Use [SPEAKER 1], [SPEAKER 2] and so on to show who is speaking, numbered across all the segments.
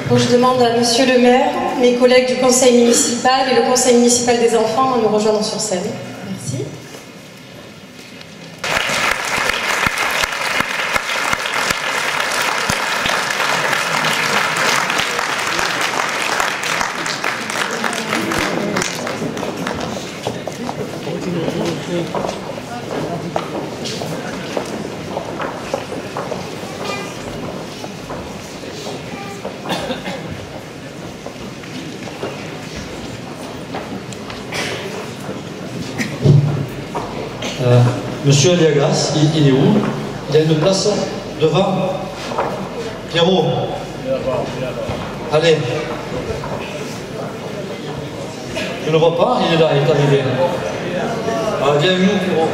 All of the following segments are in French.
[SPEAKER 1] Donc je demande à Monsieur le maire, mes collègues du conseil municipal et le conseil municipal des enfants à nous rejoindre sur scène. Merci.
[SPEAKER 2] Monsieur Aliagas, il est où? Il a une place devant. Pierrot. Allez. Je ne le vois pas, il est là, il est arrivé. Ah, viens avec nous, Pierrot.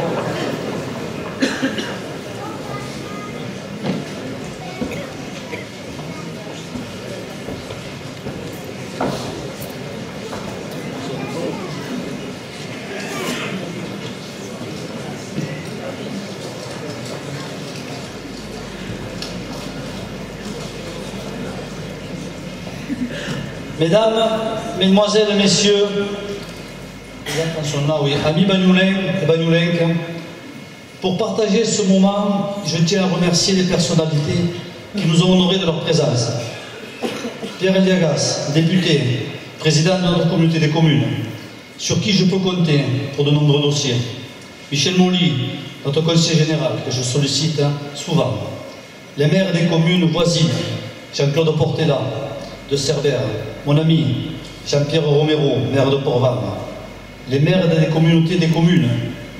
[SPEAKER 2] Mesdames, Mesdemoiselles, Messieurs, amis Bagnoulins et Bagnoulenques, pour partager ce moment, je tiens à remercier les personnalités qui nous ont honorés de leur présence. Pierre Eliagas, député, président de notre communauté des communes, sur qui je peux compter pour de nombreux dossiers. Michel Molly, notre conseiller général, que je sollicite souvent. Les maires des communes voisines, Jean-Claude Portela, de Cerbère, mon ami Jean-Pierre Romero, maire de Port-Vannes, les maires des communautés des communes,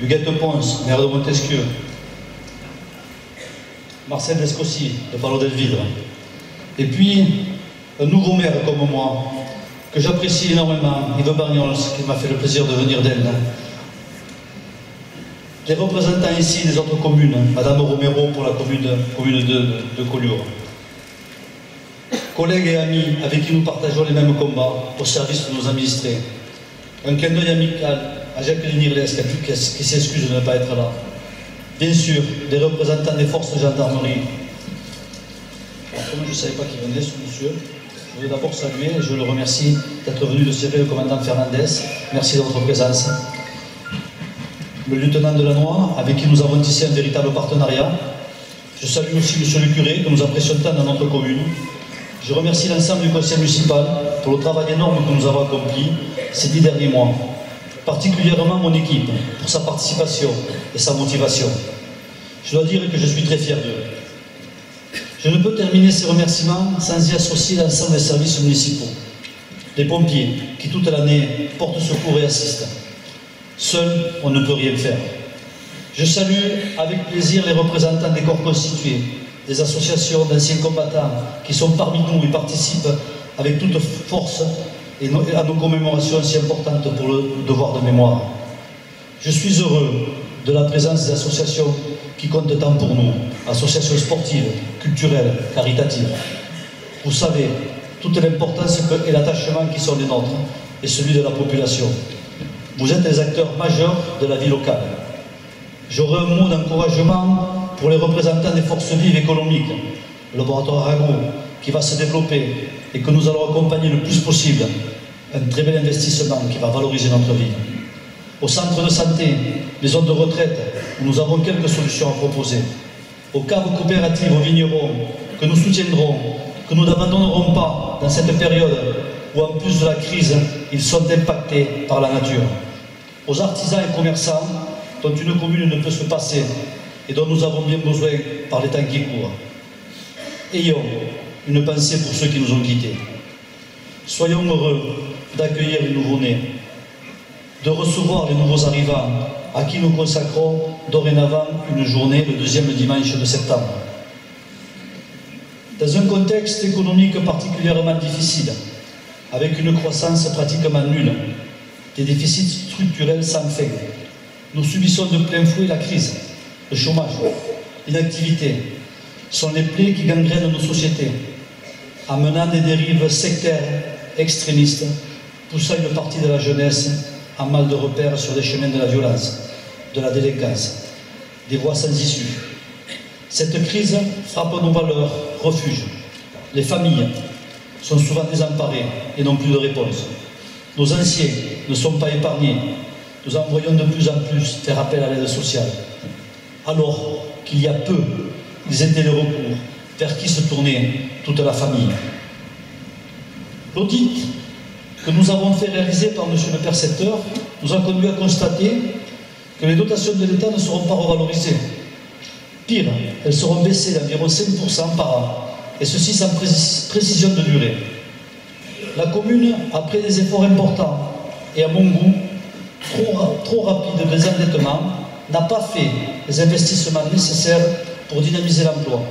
[SPEAKER 2] Huguette Ponce, maire de Montesquieu, Marcel Descossi, de Palau-del-Vidre, et puis un nouveau maire comme moi, que j'apprécie énormément, Yves Bagnols, qui m'a fait le plaisir de venir d'elle. Les représentants ici des autres communes, Madame Romero pour la commune de Collioure. Collègues et amis avec qui nous partageons les mêmes combats au service de nos administrés. Un clin d'œil amical à Jacqueline Irles qui s'excuse de ne pas être là. Bien sûr, des représentants des forces de gendarmerie. Alors, comme je ne savais pas qu'il venait, ce monsieur, je voudrais d'abord saluer et je le remercie d'être venu de servir le commandant Fernandez. Merci de votre présence. Le lieutenant Delannoy, avec qui nous avons tissé un véritable partenariat. Je salue aussi monsieur le curé, que nous apprécions tant dans notre commune. Je remercie l'ensemble du conseil municipal pour le travail énorme que nous avons accompli ces 10 derniers mois. Particulièrement mon équipe, pour sa participation et sa motivation. Je dois dire que je suis très fier d'eux. Je ne peux terminer ces remerciements sans y associer l'ensemble des services municipaux. Les pompiers, qui toute l'année portent secours et assistent. Seuls, on ne peut rien faire. Je salue avec plaisir les représentants des corps constitués, des associations d'anciens combattants qui sont parmi nous et participent avec toute force à nos commémorations si importantes pour le devoir de mémoire. Je suis heureux de la présence des associations qui comptent tant pour nous, associations sportives, culturelles, caritatives. Vous savez, toute l'importance et l'attachement qui sont les nôtres et celui de la population. Vous êtes les acteurs majeurs de la vie locale. J'aurai un mot d'encouragement pour les représentants des forces vives économiques, le laboratoire Arago, qui va se développer et que nous allons accompagner le plus possible. Un très bel investissement qui va valoriser notre ville. Au centre de santé, les zones de retraite, où nous avons quelques solutions à proposer. Aux caves coopératives, aux vignerons, que nous soutiendrons, que nous n'abandonnerons pas dans cette période où, en plus de la crise, ils sont impactés par la nature. Aux artisans et commerçants, dont une commune ne peut se passer et dont nous avons bien besoin par les temps qui courent. Ayons une pensée pour ceux qui nous ont quittés. Soyons heureux d'accueillir les nouveaux-nés, de recevoir les nouveaux arrivants, à qui nous consacrons dorénavant une journée le deuxième dimanche de septembre. Dans un contexte économique particulièrement difficile, avec une croissance pratiquement nulle, des déficits structurels sans fin, nous subissons de plein fouet la crise. Le chômage, l'inactivité sont les plaies qui gangrènent nos sociétés, amenant des dérives sectaires, extrémistes, poussant une partie de la jeunesse en mal de repère sur les chemins de la violence, de la délinquance, des voies sans issue. Cette crise frappe nos valeurs, refuges, les familles, sont souvent désemparés et n'ont plus de réponse. Nos anciens ne sont pas épargnés. Nous en voyons de plus en plus faire appel à l'aide sociale. Alors qu'il y a peu, ils étaient le recours vers qui se tournait toute la famille. L'audit que nous avons fait réaliser par M. le percepteur nous a conduit à constater que les dotations de l'État ne seront pas revalorisées. Pire, elles seront baissées d'environ 5% par an, et ceci sans précision de durée. La commune, après des efforts importants et à mon goût, trop rapides de désendettement, n'a pas fait les investissements nécessaires pour dynamiser l'emploi.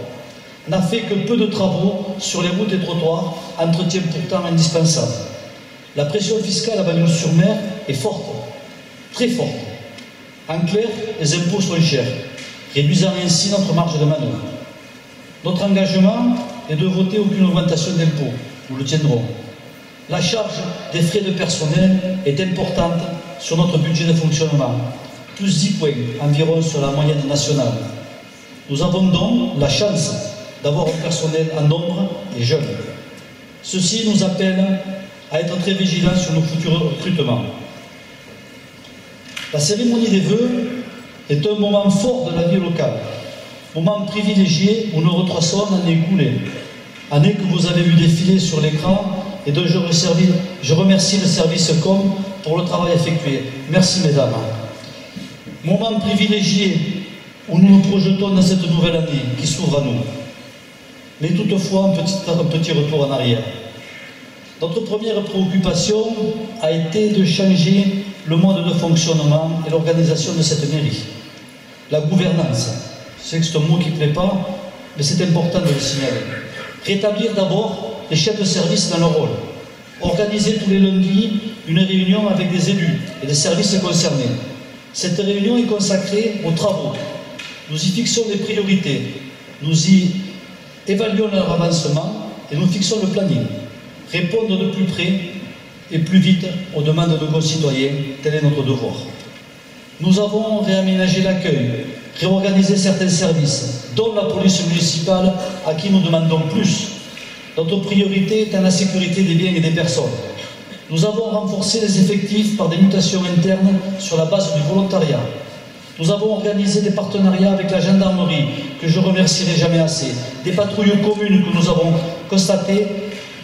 [SPEAKER 2] N'a fait que peu de travaux sur les routes et trottoirs, entretien pourtant indispensable. La pression fiscale à Bagnols-sur-Mer est forte, très forte. En clair, les impôts sont chers, réduisant ainsi notre marge de manœuvre. Notre engagement est de voter aucune augmentation d'impôts, nous le tiendrons. La charge des frais de personnel est importante sur notre budget de fonctionnement, plus 10 points environ sur la moyenne nationale. Nous avons donc la chance d'avoir un personnel en nombre et jeune. Ceci nous appelle à être très vigilants sur nos futurs recrutements. La cérémonie des vœux est un moment fort de la vie locale, moment privilégié où nous retraçons l'année écoulée, année que vous avez vu défiler sur l'écran et dont je remercie le service Com pour le travail effectué. Merci mesdames. Moment privilégié où nous nous projetons dans cette nouvelle année qui s'ouvre à nous. Mais toutefois, un petit retour en arrière. Notre première préoccupation a été de changer le mode de fonctionnement et l'organisation de cette mairie. La gouvernance, c'est un mot qui ne plaît pas, mais c'est important de le signaler. Rétablir d'abord les chefs de service dans leur rôle. Organiser tous les lundis une réunion avec des élus et des services concernés. Cette réunion est consacrée aux travaux. Nous y fixons des priorités, nous y évaluons leur avancement et nous fixons le planning. Répondre de plus près et plus vite aux demandes de nos concitoyens, tel est notre devoir. Nous avons réaménagé l'accueil, réorganisé certains services, dont la police municipale à qui nous demandons plus. Notre priorité est à la sécurité des biens et des personnes. Nous avons renforcé les effectifs par des mutations internes sur la base du volontariat. Nous avons organisé des partenariats avec la gendarmerie, que je remercierai jamais assez. Des patrouilles communes que nous avons constatées.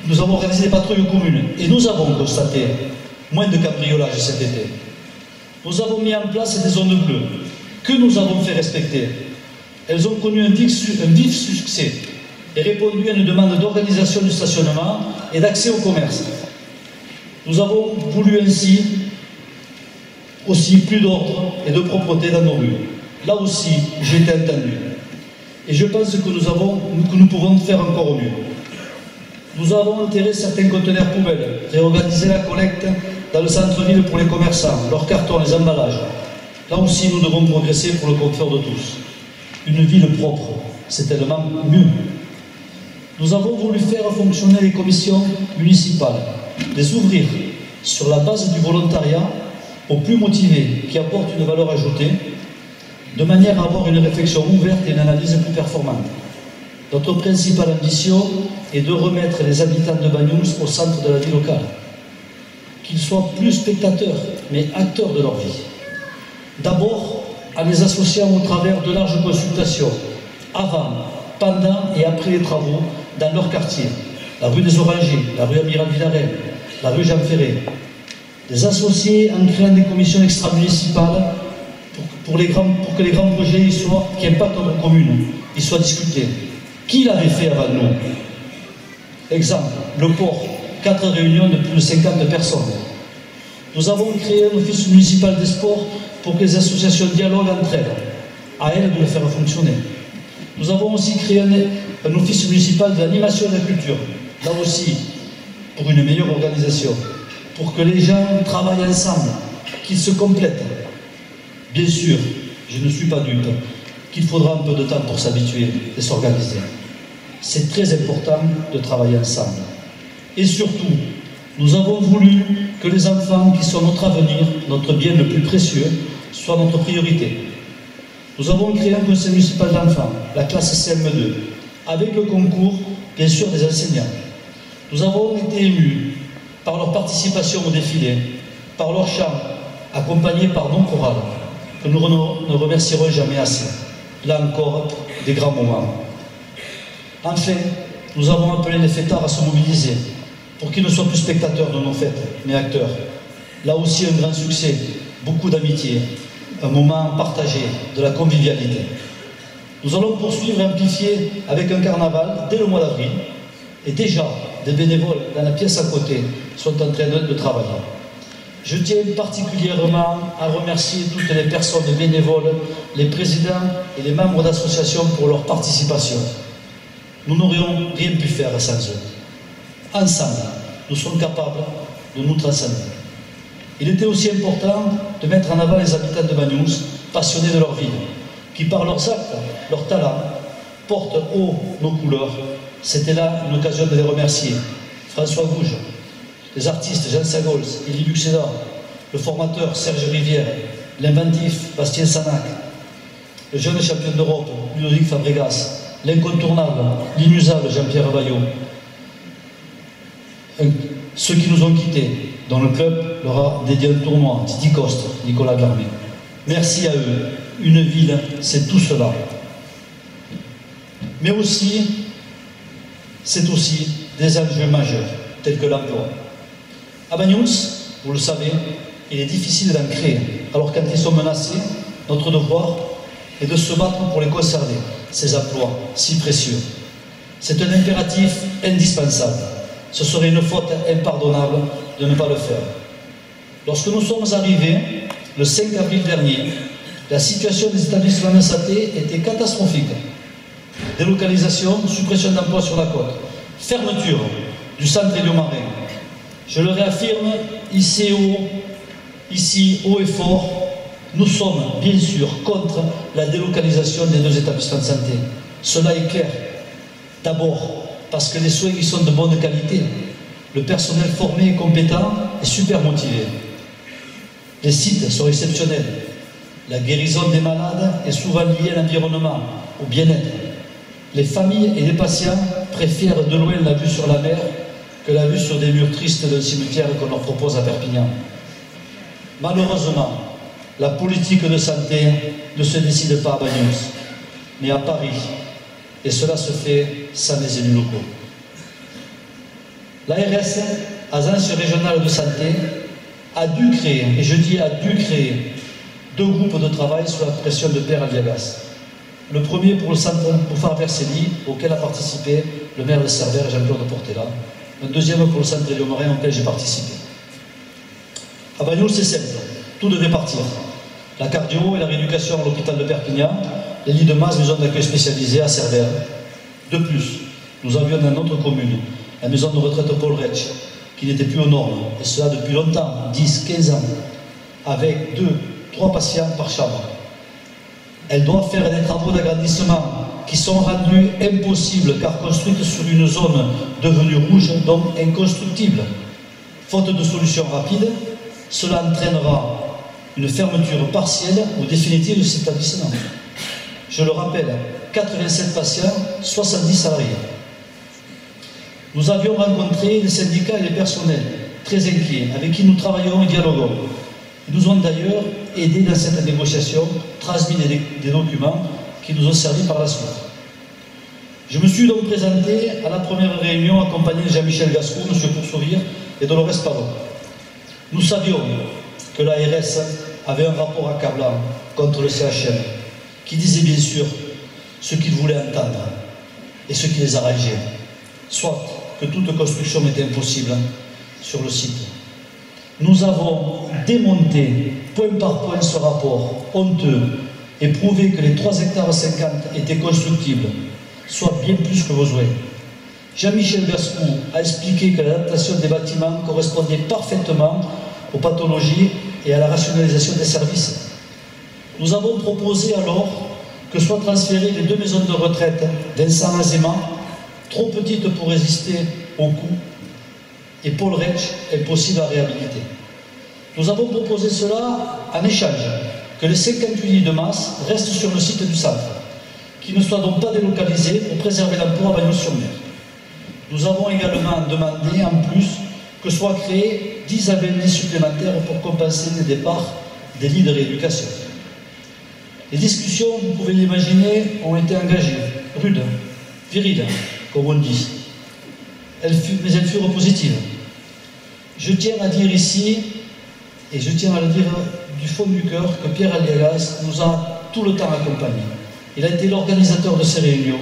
[SPEAKER 2] Nous avons organisé des patrouilles communes et nous avons constaté moins de cambriolage cet été. Nous avons mis en place des zones bleues que nous avons fait respecter. Elles ont connu un vif succès et répondu à une demande d'organisation du stationnement et d'accès au commerce. Nous avons voulu ainsi aussi plus d'ordre et de propreté dans nos rues. Là aussi, j'ai été entendu. Et je pense que nous pouvons faire encore mieux. Nous avons enterré certains conteneurs poubelles, réorganisé la collecte dans le centre-ville pour les commerçants, leurs cartons, les emballages. Là aussi, nous devons progresser pour le confort de tous. Une ville propre, c'est tellement mieux. Nous avons voulu faire fonctionner les commissions municipales, les ouvrir sur la base du volontariat aux plus motivés qui apportent une valeur ajoutée, de manière à avoir une réflexion ouverte et une analyse plus performante. Notre principale ambition est de remettre les habitants de Bagnols au centre de la vie locale, qu'ils soient plus spectateurs, mais acteurs de leur vie. D'abord, en les associant au travers de larges consultations, avant, pendant et après les travaux, dans leur quartier, la rue des Orangers, la rue Amiral Villarel, la rue Jean Ferré. Les associer en créant des commissions extra-municipales pour que les grands projets qui impactent notre commune, ils soient discutés. Qui l'avait fait avant nous? Exemple, le port, 4 réunions de plus de 50 personnes. Nous avons créé un office municipal des sports pour que les associations dialoguent entre elles, à elles de le faire fonctionner. Nous avons aussi créé un office municipal de l'animation et de la culture, là aussi, pour une meilleure organisation, pour que les gens travaillent ensemble, qu'ils se complètent. Bien sûr, je ne suis pas dupe, qu'il faudra un peu de temps pour s'habituer et s'organiser. C'est très important de travailler ensemble. Et surtout, nous avons voulu que les enfants qui sont notre avenir, notre bien le plus précieux, soient notre priorité. Nous avons créé un conseil municipal d'enfants, la classe CM2, avec le concours, bien sûr, des enseignants. Nous avons été émus par leur participation au défilé, par leur chant, accompagné par nos chorales, que nous ne remercierons jamais assez. Là encore, des grands moments. Enfin, nous avons appelé les fêtards à se mobiliser pour qu'ils ne soient plus spectateurs de nos fêtes, mais acteurs. Là aussi, un grand succès, beaucoup d'amitié, un moment partagé, de la convivialité. Nous allons poursuivre et amplifier avec un carnaval dès le mois d'avril, et déjà, des bénévoles dans la pièce à côté sont en train de travailler. Je tiens particulièrement à remercier toutes les personnes bénévoles, les présidents et les membres d'associations pour leur participation. Nous n'aurions rien pu faire sans eux. Ensemble, nous sommes capables de nous transcender. Il était aussi important de mettre en avant les habitants de Banyuls, passionnés de leur ville, qui par leurs actes, leurs talents, portent haut nos couleurs. C'était là une occasion de les remercier. François Gouge, les artistes Jean Sagols, Élie Buxeda, le formateur Serge Rivière, l'inventif Bastien Sanac, le jeune champion d'Europe Ludovic Fabregas, l'incontournable, l'inusable Jean-Pierre Baillot, ceux qui nous ont quittés, dont le club leur a dédié un tournoi, Titi Coste, Nicolas Garmet. Merci à eux. Une ville, c'est tout cela. Mais aussi, c'est aussi des enjeux majeurs, tels que l'emploi. À Banyuls, vous le savez, il est difficile d'en créer. Alors quand ils sont menacés, notre devoir est de se battre pour les conserver, ces emplois si précieux. C'est un impératif indispensable. Ce serait une faute impardonnable de ne pas le faire. Lorsque nous sommes arrivés, le 5 avril dernier, la situation des établissements SAT était catastrophique. Délocalisation, suppression d'emplois sur la côte, fermeture du centre héliomarin. Je le réaffirme ici haut et fort, nous sommes bien sûr contre la délocalisation des deux établissements de santé. Cela est clair. D'abord, parce que les soins y sont de bonne qualité. Le personnel formé et compétent est super motivé. Les sites sont exceptionnels. La guérison des malades est souvent liée à l'environnement, au bien-être. Les familles et les patients préfèrent de loin la vue sur la mer que la vue sur des murs tristes d'un cimetière qu'on leur propose à Perpignan. Malheureusement, la politique de santé ne se décide pas à Banyuls, mais à Paris. Et cela se fait sans les élus locaux. L'ARS, Agence régionale de santé, a dû créer, et je dis a dû créer, 2 groupes de travail sous la pression de Pierre Aliagas. Le premier pour le centre pour Farverselli, auquel a participé le maire de Cerbère, Jean-Claude Portela. Un deuxième pour le centre héliomarin, auquel j'ai participé. À Banyuls, c'est simple, tout devait partir. La cardio et la rééducation à l'hôpital de Perpignan, les lits de masse, maison d'accueil spécialisée à Cerbère. De plus, nous avions dans notre commune la maison de retraite Paul Retsch, qui n'était plus aux normes, et cela depuis longtemps, 10, 15 ans, avec 2, 3 patients par chambre. Elle doit faire des travaux d'agrandissement qui sont rendus impossibles car construites sur une zone devenue rouge, donc inconstructible. Faute de solution rapide, cela entraînera une fermeture partielle ou définitive de cet établissement. Je le rappelle, 87 patients, 70 salariés. Nous avions rencontré les syndicats et les personnels, très inquiets, avec qui nous travaillons et dialoguons. Ils nous ont d'ailleurs aidés dans cette négociation, transmis des documents qui nous ont servi par la suite. Je me suis donc présenté à la première réunion accompagné de Jean-Michel Gascou, M. Poursouvir et Dolores Pavon. Nous savions que l'ARS avait un rapport accablant contre le CHM, qui disait bien sûr ce qu'ils voulaient entendre et ce qui les arrangeait, soit que toute construction était impossible sur le site. Nous avons démonté point par point ce rapport honteux et prouvé que les 3,50 hectares étaient constructibles, soit bien plus que besoin. Jean-Michel Gascou a expliqué que l'adaptation des bâtiments correspondait parfaitement aux pathologies et à la rationalisation des services. Nous avons proposé alors que soient transférées les 2 maisons de retraite Vincent Azéma, trop petites pour résister aux coûts, et Paul Retsch, impossible à réhabiliter. Nous avons proposé cela en échange, que les 58 lits de masse restent sur le site du centre, qui ne soient donc pas délocalisés pour préserver l'emploi à Banyuls-sur-Mer. Nous avons également demandé, en plus, que soient créés 10 AVNI supplémentaires pour compenser les départs des lits de rééducation. Les discussions, vous pouvez l'imaginer, ont été engagées, rudes, viriles, comme on dit. Mais elles furent positives. Je tiens à dire ici, et je tiens à le dire du fond du cœur, que Pierre Aliagas nous a tout le temps accompagnés. Il a été l'organisateur de ces réunions,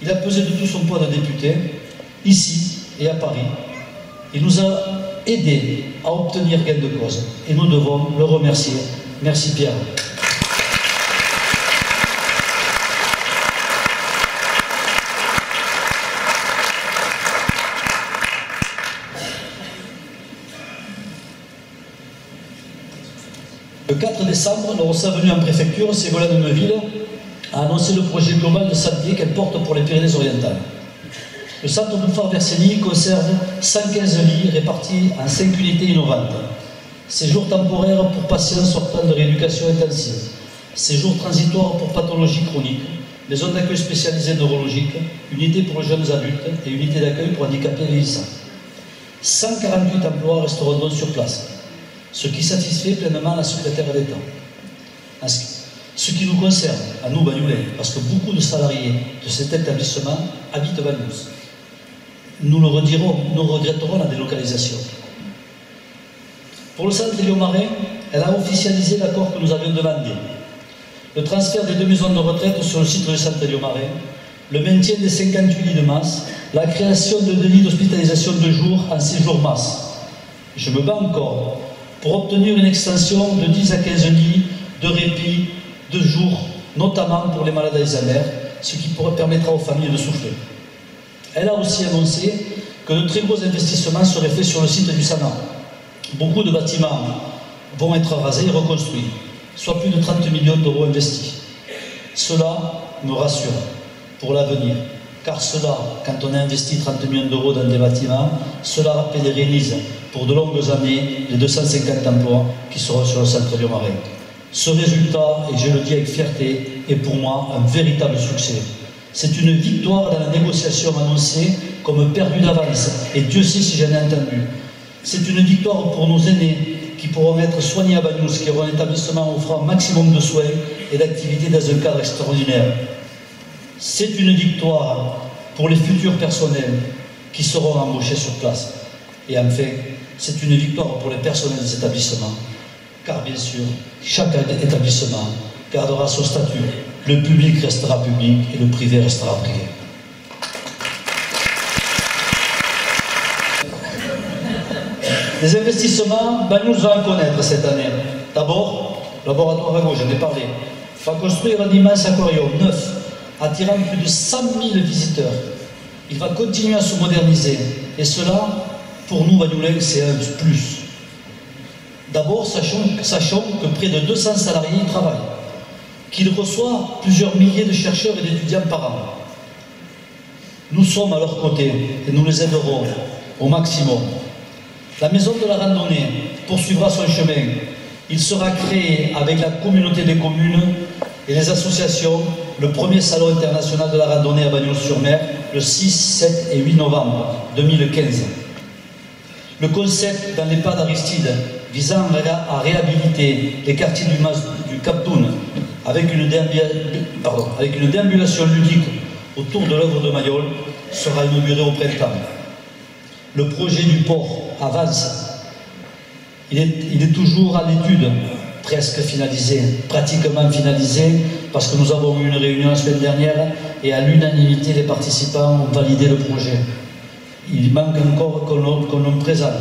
[SPEAKER 2] il a pesé de tout son poids de député, ici et à Paris. Il nous a aidés à obtenir gain de cause, et nous devons le remercier. Merci Pierre. Le 4 décembre, lors de sa venue en préfecture, Ségolène Neuville a annoncé le projet global de santé qu'elle porte pour les Pyrénées-Orientales. Le centre Bouffard-Vercelli conserve 115 lits répartis en 5 unités innovantes. Séjours temporaires pour patients sortant de rééducation intensive. Séjours transitoires pour pathologies chroniques. Maisons d'accueil spécialisées neurologiques. Unité pour les jeunes adultes et unité d'accueil pour handicapés vieillissants. 148 emplois resteront donc sur place, ce qui satisfait pleinement la secrétaire d'État. Ce qui nous concerne, à nous, Bagnoulais, parce que beaucoup de salariés de cet établissement habitent Banyuls. Nous le redirons, nous regretterons la délocalisation. Pour le centre Élio-Marin, elle a officialisé l'accord que nous avions demandé. Le transfert des 2 maisons de retraite sur le site du centre Élio-Marin, le maintien des 58 lits de masse, la création de 2 lits d'hospitalisation de jour en séjour masse. Je me bats encore pour obtenir une extension de 10 à 15 lits de répit de jour, notamment pour les malades Alzheimer, ce qui permettra aux familles de souffler. Elle a aussi annoncé que de très gros investissements seraient faits sur le site du SANA. Beaucoup de bâtiments vont être rasés et reconstruits, soit plus de 30 millions d'euros investis. Cela me rassure pour l'avenir, car cela, quand on a investi 30 millions d'euros dans des bâtiments, cela pérennise pour de longues années les 250 emplois qui seront sur le centre Élio-Marin. Ce résultat, et je le dis avec fierté, est pour moi un véritable succès. C'est une victoire dans la négociation annoncée comme perdue d'avance, et Dieu sait si j'en ai entendu. C'est une victoire pour nos aînés qui pourront être soignés à Banyuls, qui auront un établissement offrant un maximum de soins et d'activités dans un cadre extraordinaire. C'est une victoire pour les futurs personnels qui seront embauchés sur place. Et enfin, c'est une victoire pour les personnels des établissements, car bien sûr, chaque établissement gardera son statut. Le public restera public et le privé restera privé. Les investissements, nous allons en connaître cette année. D'abord, laboratoire à gauche, j'en ai parlé, va construire un immense aquarium neuf, attirant plus de 100 000 visiteurs. Il va continuer à se moderniser. Et cela, pour nous, Bagnoulins, c'est un plus. D'abord, sachons que près de 200 salariés y travaillent, qu'il reçoit plusieurs milliers de chercheurs et d'étudiants par an. Nous sommes à leur côté et nous les aiderons au maximum. La maison de la randonnée poursuivra son chemin. Il sera créé avec la communauté des communes et les associations le premier salon international de la randonnée à Bagnols-sur-Mer le 6, 7 et 8 novembre 2015. Le concept dans l'EHPAD d'Aristide visant à réhabiliter les quartiers du Cap Toun avec une déambulation ludique autour de l'œuvre de Mayol sera inauguré au printemps. Le projet du port avance. Il est toujours à l'étude, presque finalisé, pratiquement finalisé, parce que nous avons eu une réunion la semaine dernière et à l'unanimité les participants ont validé le projet. Il manque encore qu'on le présente.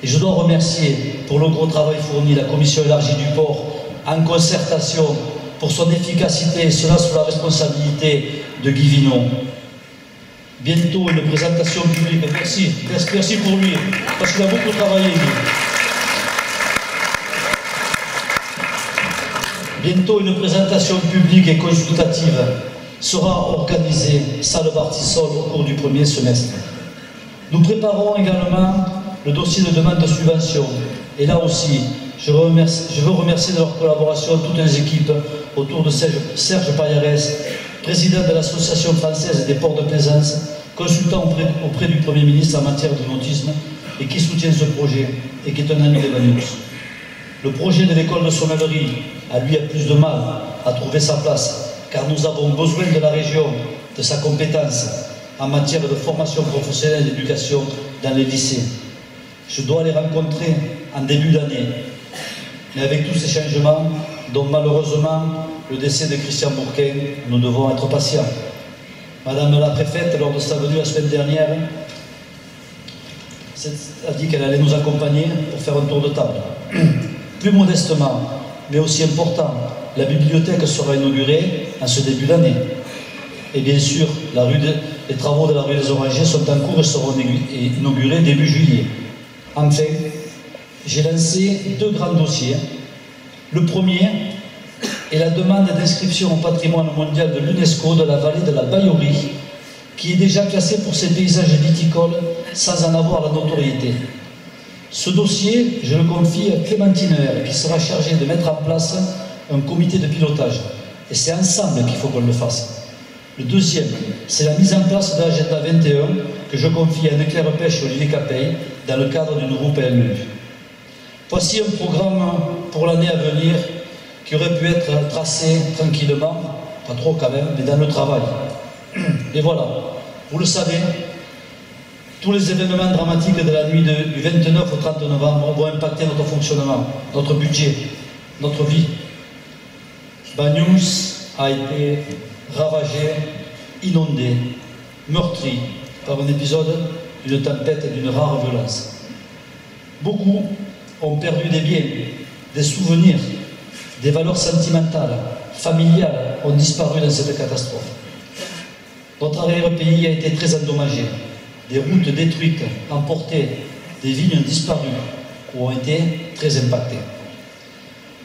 [SPEAKER 2] Et je dois remercier pour le gros travail fourni la commission élargie du port en concertation pour son efficacité, et cela sous la responsabilité de Guy Vinon. Bientôt une présentation publique. Merci pour lui, parce qu'il a beaucoup travaillé. Bientôt une présentation publique et consultative sera organisée, salle Bartissol, au cours du premier semestre. Nous préparons également le dossier de demande de subvention. Et là aussi, je veux remercier de leur collaboration toutes les équipes autour de Serge Payares, président de l'Association française des ports de plaisance, consultant auprès du Premier ministre en matière de nautisme et qui soutient ce projet et qui est un ami des Banyuls. Le projet de l'école de sommellerie a plus de mal à trouver sa place, car nous avons besoin de la région, de sa compétence en matière de formation professionnelle et d'éducation dans les lycées. Je dois les rencontrer en début d'année. Mais avec tous ces changements, dont malheureusement le décès de Christian Bourquin, nous devons être patients. Madame la préfète, lors de sa venue la semaine dernière, a dit qu'elle allait nous accompagner pour faire un tour de table. Plus modestement, mais aussi important, la bibliothèque sera inaugurée en ce début d'année. Et bien sûr, les travaux de la rue des Orangers sont en cours et seront inaugurés début juillet. Enfin, j'ai lancé 2 grands dossiers. Le premier est la demande d'inscription au patrimoine mondial de l'UNESCO de la vallée de la Baïorie, qui est déjà classée pour ses paysages viticoles sans en avoir la notoriété. Ce dossier, je le confie à Clémentine Aire, qui sera chargée de mettre en place un comité de pilotage. Et c'est ensemble qu'il faut qu'on le fasse. Le deuxième, c'est la mise en place de l'agenda 21 que je confie à Anne-Claire Pêche et Olivier Capeille dans le cadre du nouveau PLU. Voici un programme pour l'année à venir qui aurait pu être tracé tranquillement, pas trop quand même, mais dans le travail. Et voilà, vous le savez, tous les événements dramatiques de la nuit du 29 au 30 novembre vont impacter notre fonctionnement, notre budget, notre vie. Banyuls a été ravagé, inondé, meurtri par un épisode d'une tempête et d'une rare violence. Beaucoup ont perdu des biens, des souvenirs, des valeurs sentimentales, familiales ont disparu dans cette catastrophe. Notre arrière-pays a été très endommagé. Des routes détruites, emportées, des vignes disparues ou ont été très impactées.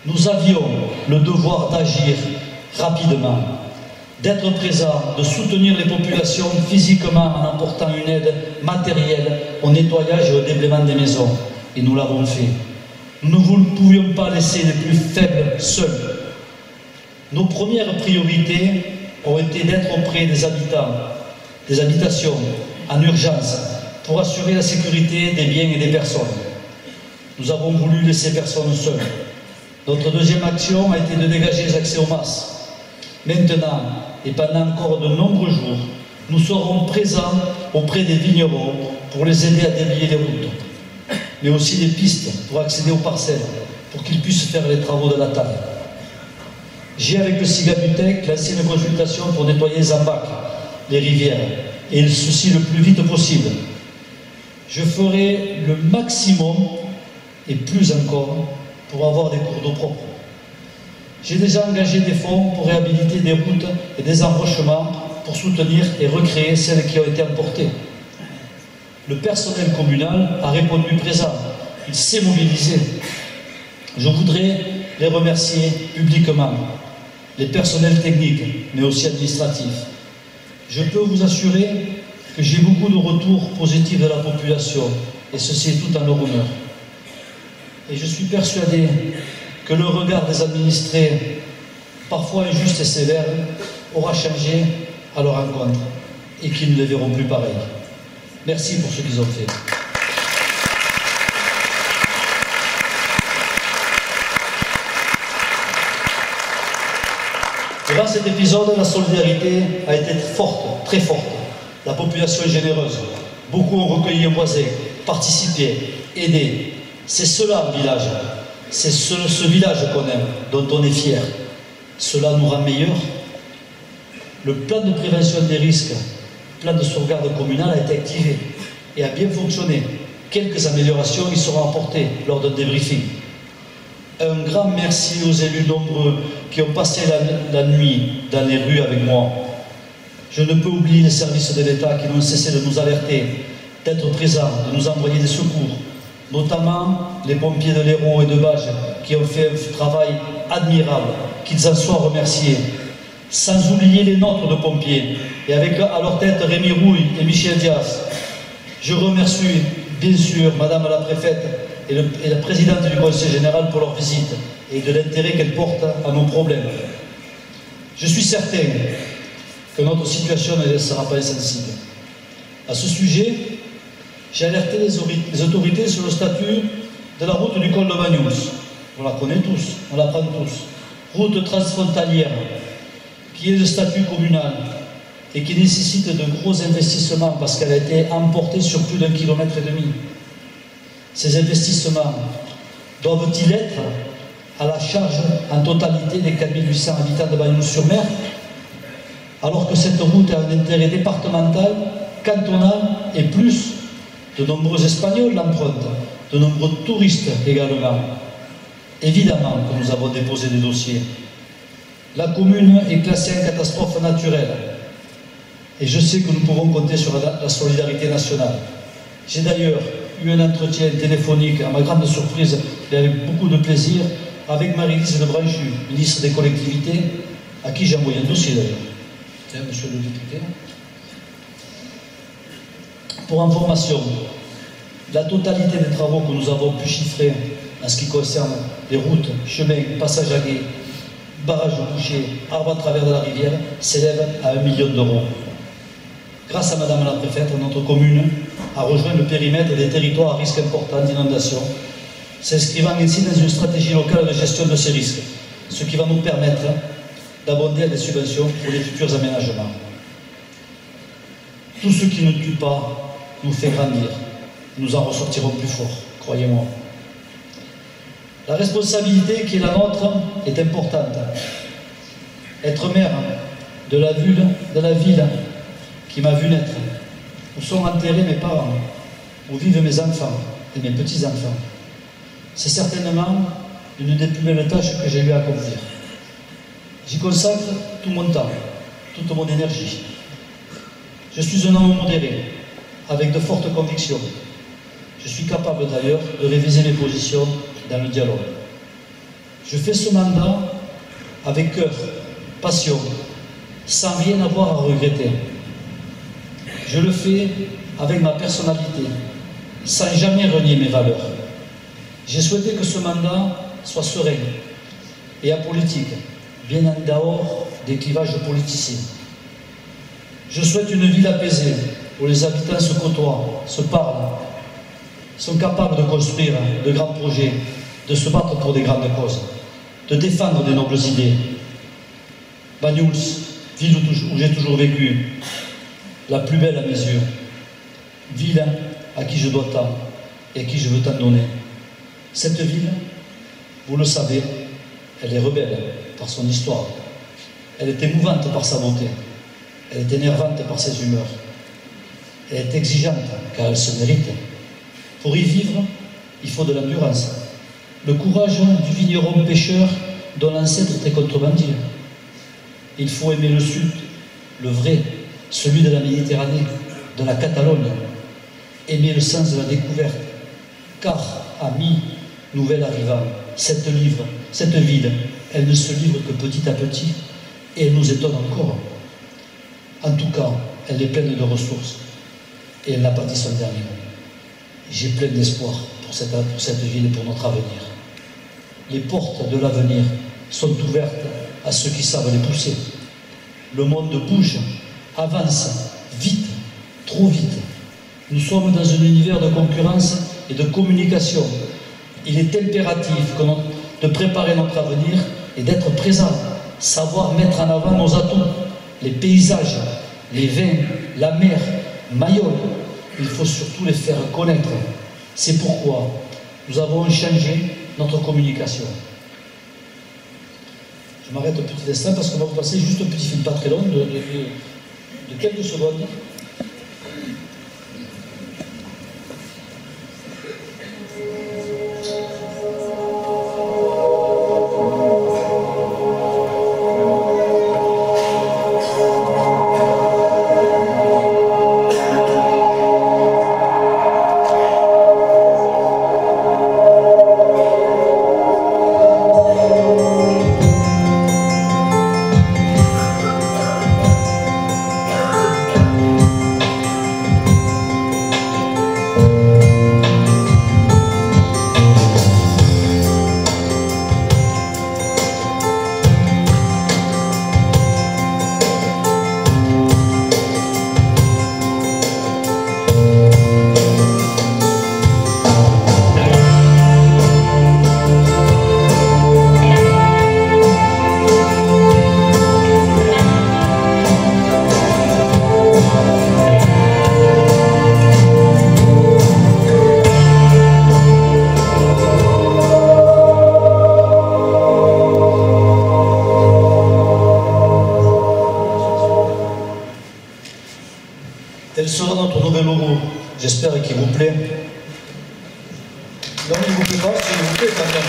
[SPEAKER 2] Nous avions le devoir d'agir rapidement, d'être présents, de soutenir les populations physiquement en apportant une aide matérielle au nettoyage et au déblaiement des maisons. Et nous l'avons fait. Nous ne pouvions pas laisser les plus faibles seuls. Nos premières priorités ont été d'être auprès des habitants, des habitations, en urgence, pour assurer la sécurité des biens et des personnes. Nous avons voulu laisser personne seul. Notre deuxième action a été de dégager les accès aux masses. Maintenant, et pendant encore de nombreux jours, nous serons présents auprès des vignerons pour les aider à déblayer les routes, mais aussi des pistes pour accéder aux parcelles, pour qu'ils puissent faire les travaux de la taille. J'ai, avec le Sigabutec, lancé une consultation pour nettoyer les embâcles, les rivières, et ceci le plus vite possible. Je ferai le maximum, et plus encore, pour avoir des cours d'eau propres. J'ai déjà engagé des fonds pour réhabiliter des routes et des embranchements pour soutenir et recréer celles qui ont été emportées. Le personnel communal a répondu présent, il s'est mobilisé. Je voudrais les remercier publiquement, les personnels techniques, mais aussi administratifs. Je peux vous assurer que j'ai beaucoup de retours positifs de la population, et ceci est tout en leur honneur. Et je suis persuadé que le regard des administrés, parfois injuste et sévère, aura changé à leur encontre, et qu'ils ne les verront plus pareils. Merci pour ce qu'ils ont fait. Durant cet épisode, la solidarité a été forte, très forte. La population est généreuse. Beaucoup ont recueilli un voisin, participé, aidé. C'est cela le village. C'est ce village qu'on aime, dont on est fier. Cela nous rend meilleurs. Le plan de prévention des risques, le plan de sauvegarde communale a été activé et a bien fonctionné. Quelques améliorations y seront apportées lors d'un débriefing. Un grand merci aux élus nombreux qui ont passé la nuit dans les rues avec moi. Je ne peux oublier les services de l'État qui n'ont cessé de nous alerter, d'être présents, de nous envoyer des secours, notamment les pompiers de l'Hérault et de Bages qui ont fait un travail admirable, qu'ils en soient remerciés. Sans oublier les nôtres de pompiers, et avec à leur tête Rémi Rouille et Michel Diaz. Je remercie bien sûr Madame la préfète et la présidente du Conseil général pour leur visite et de l'intérêt qu'elle porte à nos problèmes. Je suis certain que notre situation ne sera pas insensible. À ce sujet, j'ai alerté les autorités sur le statut de la route du col de Banyuls. On la connaît tous, on la prend tous. Route transfrontalière, qui est de statut communal et qui nécessite de gros investissements parce qu'elle a été emportée sur plus d'1,5 km. Ces investissements doivent-ils être à la charge en totalité des 4800 habitants de Banyuls-sur-Mer, alors que cette route a un intérêt départemental, cantonal et plus, de nombreux Espagnols l'empruntent, de nombreux touristes également. Évidemment que nous avons déposé des dossiers. La commune est classée en catastrophe naturelle et je sais que nous pouvons compter sur la solidarité nationale. J'ai d'ailleurs eu un entretien téléphonique, à ma grande surprise et avec beaucoup de plaisir, avec Marie-Lise Lebranchu, ministre des collectivités, à qui j'ai envoyé un dossier d'ailleurs. Tiens, monsieur le député. Pour information, la totalité des travaux que nous avons pu chiffrer en ce qui concerne les routes, chemins, passages à gué, barrages bouchés, arbres à travers de la rivière, s'élève à 1 million d'euros. Grâce à Madame la Préfète, notre commune a rejoint le périmètre des territoires à risque important d'inondation, s'inscrivant ainsi dans une stratégie locale de gestion de ces risques, ce qui va nous permettre d'abonder à des subventions pour les futurs aménagements. Tout ce qui ne tue pas nous fait grandir. Nous en ressortirons plus forts, croyez-moi. La responsabilité qui est la nôtre est importante. Être maire de la ville qui m'a vu naître, où sont enterrés mes parents, où vivent mes enfants et mes petits-enfants, c'est certainement une des plus belles tâches que j'ai eu à accomplir. J'y consacre tout mon temps, toute mon énergie. Je suis un homme modéré, avec de fortes convictions. Je suis capable d'ailleurs de réviser mes positions dans le dialogue. Je fais ce mandat avec cœur, passion, sans rien avoir à regretter. Je le fais avec ma personnalité, sans jamais renier mes valeurs. J'ai souhaité que ce mandat soit serein et apolitique, bien en dehors des clivages politiciens. Je souhaite une ville apaisée, où les habitants se côtoient, se parlent, sont capables de construire de grands projets, de se battre pour des grandes causes, de défendre des nobles idées. Banyuls, ville où j'ai toujours vécu, la plus belle à mes yeux, ville à qui je dois tant et à qui je veux tant donner. Cette ville, vous le savez, elle est rebelle par son histoire, elle est émouvante par sa beauté, elle est énervante par ses humeurs, elle est exigeante car elle se mérite. Pour y vivre, il faut de l'endurance, le courage du vigneron pêcheur dont l'ancêtre était contrebandier. Il faut aimer le sud, le vrai, celui de la Méditerranée, de la Catalogne, aimer le sens de la découverte, car, amis, nouvel arrivant, cette ville, elle ne se livre que petit à petit, et elle nous étonne encore. En tout cas, elle est pleine de ressources, et elle n'a pas dit son dernier mot. J'ai plein d'espoir pour cette ville et pour notre avenir. Les portes de l'avenir sont ouvertes à ceux qui savent les pousser. Le monde bouge, avance, vite, trop vite. Nous sommes dans un univers de concurrence et de communication. Il est impératif de préparer notre avenir et d'être présent, savoir mettre en avant nos atouts, les paysages, les vins, la mer, Mayol. Il faut surtout les faire connaître. C'est pourquoi nous avons changé notre communication. Je m'arrête un petit instant parce qu'on va vous passer juste un petit film pas très long de quelques secondes. Non, il vous plaît pas, s'il vous plaît, quand même.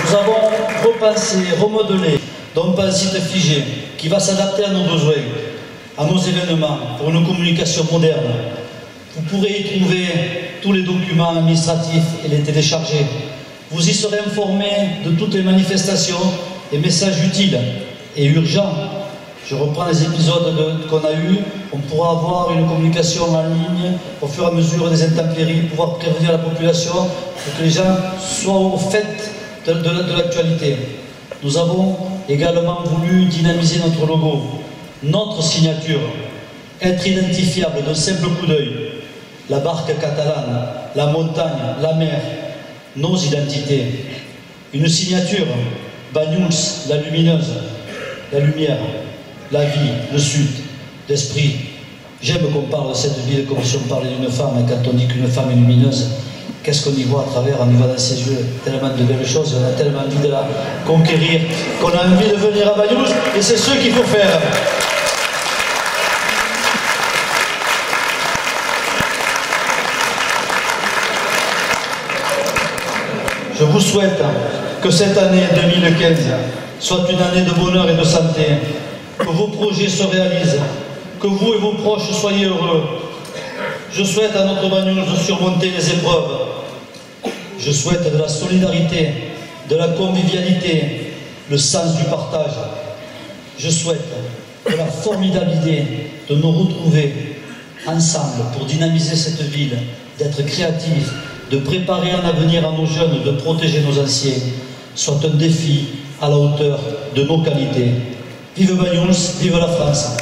[SPEAKER 2] Nous avons repensé, remodelé, non pas un site figé, qui va s'adapter à nos besoins, à nos événements, pour une communication moderne. Vous pourrez y trouver tous les documents administratifs et les télécharger. Vous y serez informés de toutes les manifestations et messages utiles et urgents. Je reprends les épisodes qu'on a eus. On pourra avoir une communication en ligne au fur et à mesure des intempéries, pouvoir prévenir la population pour que les gens soient au fait de l'actualité. Nous avons également voulu dynamiser notre logo, notre signature, être identifiable d'un simple coup d'œil. La barque catalane, la montagne, la mer, nos identités. Une signature, Banyuls, la lumineuse, la lumière, la vie, le sud, l'esprit. J'aime qu'on parle de cette ville comme si on parlait d'une femme, et quand on dit qu'une femme est lumineuse, qu'est-ce qu'on y voit à travers? On y voit dans ses yeux tellement de belles choses, on a tellement envie de la conquérir, qu'on a envie de venir à Banyuls, et c'est ce qu'il faut faire. Je vous souhaite que cette année 2015 soit une année de bonheur et de santé, que vos projets se réalisent, que vous et vos proches soyez heureux. Je souhaite à notre Banyuls de surmonter les épreuves. Je souhaite de la solidarité, de la convivialité, le sens du partage. Je souhaite de la formidable idée de nous retrouver ensemble pour dynamiser cette ville, d'être créatifs, de préparer un avenir à nos jeunes, de protéger nos anciens, soit un défi à la hauteur de nos qualités. Vive Banyuls, vive la France!